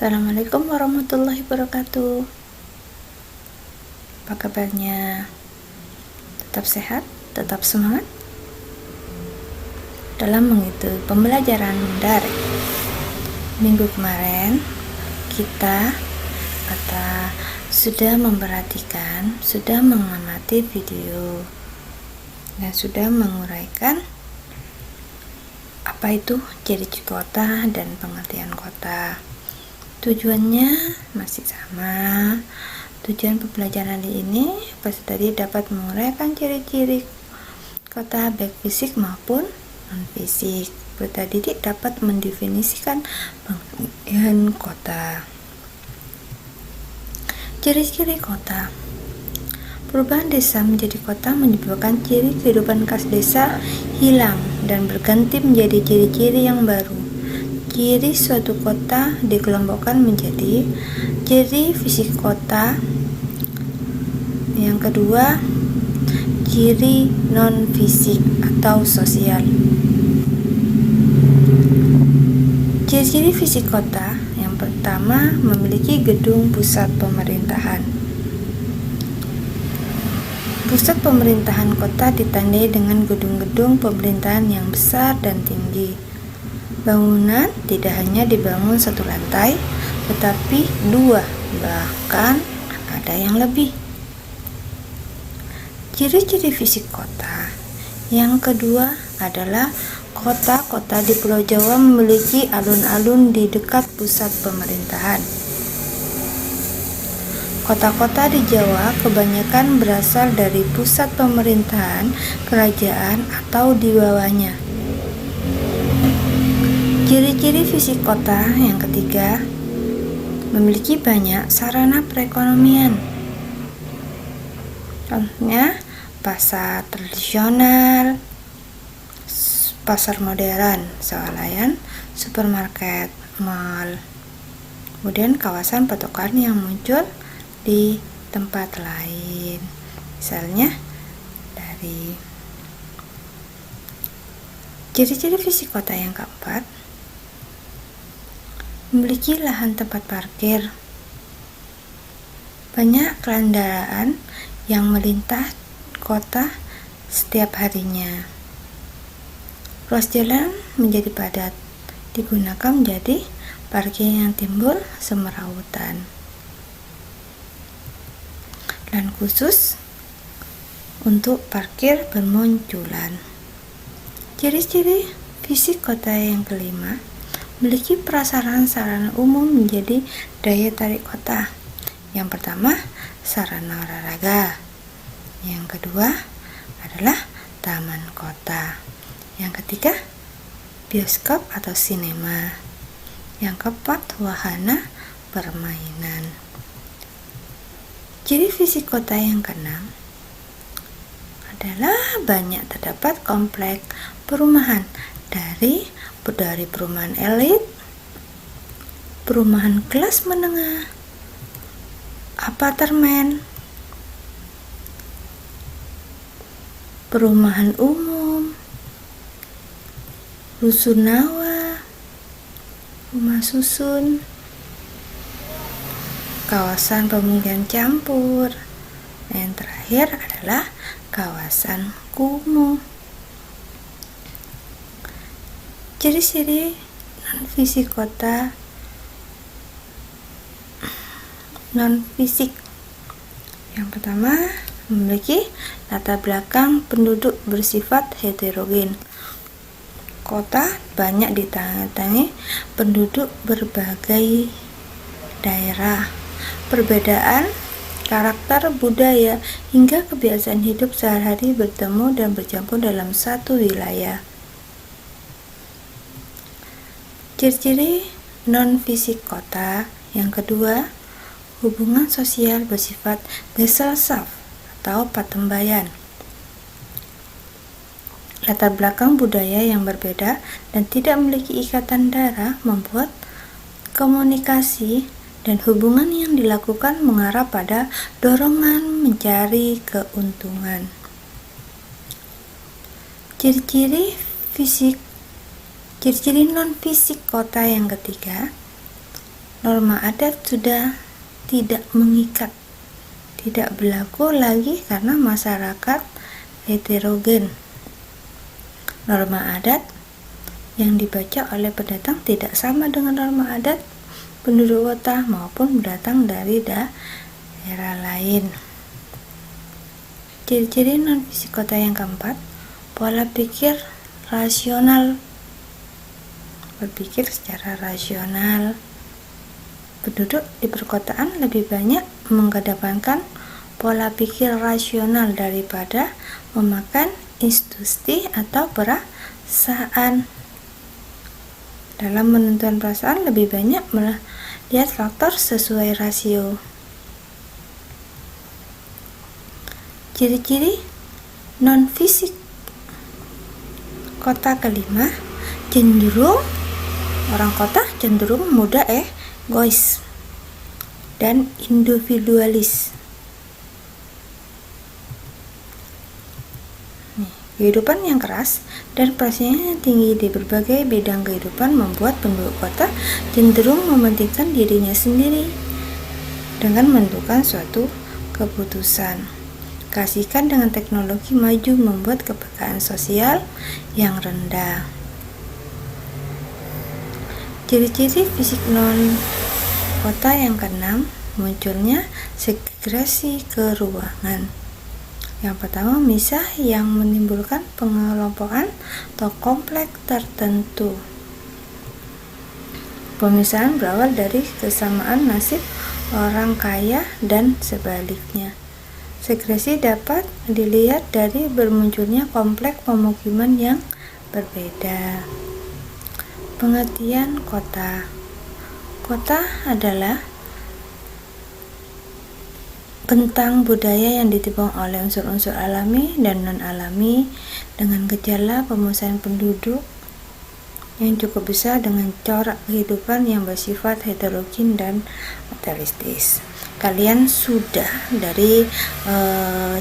Assalamualaikum warahmatullahi wabarakatuh. Apa kabarnya? Tetap sehat, tetap semangat dalam mengikuti pembelajaran daring. Minggu kemarin kita sudah memperhatikan, sudah mengamati video dan sudah menguraikan apa itu ciri-ciri kota dan pengertian kota. Tujuannya masih sama. Tujuan pembelajaran ini tadi dapat menguraikan ciri-ciri kota baik fisik maupun non fisik. Peserta didik dapat mendefinisikan pengertian kota. Ciri-ciri kota. Perubahan desa menjadi kota menyebabkan ciri kehidupan khas desa hilang dan berganti menjadi ciri-ciri yang baru. Ciri suatu kota dikelompokkan menjadi ciri fisik kota. Yang kedua, ciri non fisik atau sosial. Ciri-ciri fisik kota yang pertama memiliki gedung pusat pemerintahan. Pusat pemerintahan kota ditandai dengan gedung-gedung pemerintahan yang besar dan tinggi. Bangunan tidak hanya dibangun satu lantai, tetapi dua, bahkan ada yang lebih. Ciri-ciri fisik kota yang kedua adalah kota-kota di Pulau Jawa memiliki alun-alun di dekat pusat pemerintahan. Kota-kota di Jawa kebanyakan berasal dari pusat pemerintahan, kerajaan, atau di bawahnya. Ciri-ciri fisik kota yang ketiga memiliki banyak sarana perekonomian. Contohnya pasar tradisional, pasar modern, swalayan, supermarket, mall. Kemudian kawasan patokan yang muncul di tempat lain. Misalnya dari ciri-ciri fisik kota yang keempat, memiliki lahan tempat parkir. Banyak kendaraan yang melintas kota setiap harinya. Ruas jalan menjadi padat, digunakan menjadi parkir yang timbul semerawutan. Dan khusus untuk parkir bermunculan. Ciri-ciri fisik kota yang kelima, memiliki prasarana sarana umum menjadi daya tarik kota. Yang pertama, sarana olahraga. Yang kedua adalah taman kota. Yang ketiga, bioskop atau sinema. Yang keempat, wahana permainan. Ciri fisik kota yang keenam adalah banyak terdapat kompleks perumahan dari perumahan elit, perumahan kelas menengah, apartemen, perumahan umum, rusunawa, rumah susun, kawasan pemukiman campur, dan yang terakhir adalah kawasan kumuh. Ciri-ciri non-fisik kota non-fisik. Yang pertama, memiliki latar belakang penduduk bersifat heterogen. Kota banyak ditangi penduduk berbagai daerah. Perbedaan karakter budaya hingga kebiasaan hidup sehari-hari bertemu dan bercampur dalam satu wilayah. Ciri-ciri non-fisik kota yang kedua, hubungan sosial bersifat Gesellschaft atau patembayan. Latar belakang budaya yang berbeda dan tidak memiliki ikatan darah membuat komunikasi dan hubungan yang dilakukan mengarah pada dorongan mencari keuntungan. Ciri-ciri non-fisik kota yang ketiga norma adat sudah tidak mengikat, tidak berlaku lagi karena masyarakat heterogen. Norma adat yang dibaca oleh pendatang tidak sama dengan norma adat penduduk kota maupun pendatang dari daerah lain. Ciri-ciri non-fisik kota yang keempat, pola pikir rasional. Berpikir secara rasional. Penduduk di perkotaan lebih banyak mengedepankan pola pikir rasional daripada memakan intuisi atau perasaan. Dalam menentukan perasaan lebih banyak melihat faktor sesuai rasio. Ciri-ciri non-fisik kota kelima, orang kota cenderung mudah egois dan individualis. Kehidupan yang keras dan prestasinya yang tinggi di berbagai bidang kehidupan membuat penduduk kota cenderung mementingkan dirinya sendiri dengan menentukan suatu keputusan. Kasihkan dengan teknologi maju membuat kepekaan sosial yang rendah. Ciri-ciri fisik non kota yang keenam, munculnya segregasi keruangan. Yang pertama, misah yang menimbulkan pengelompokan atau kompleks tertentu. Pemisahan berawal dari kesamaan nasib orang kaya dan sebaliknya. Segregasi dapat dilihat dari bermunculnya kompleks pemukiman yang berbeda. Pengertian kota. Kota adalah bentang budaya yang ditimbang oleh unsur-unsur alami dan non-alami dengan gejala pemusahan penduduk yang cukup besar dengan corak kehidupan yang bersifat heterogen dan materialistis. Kalian sudah dari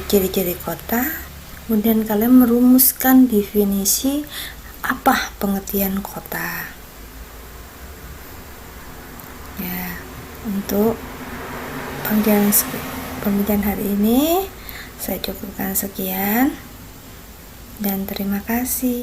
ciri-ciri kota, kemudian kalian merumuskan definisi apa pengertian kota. Ya, untuk pembelajaran hari ini saya cukupkan sekian dan terima kasih.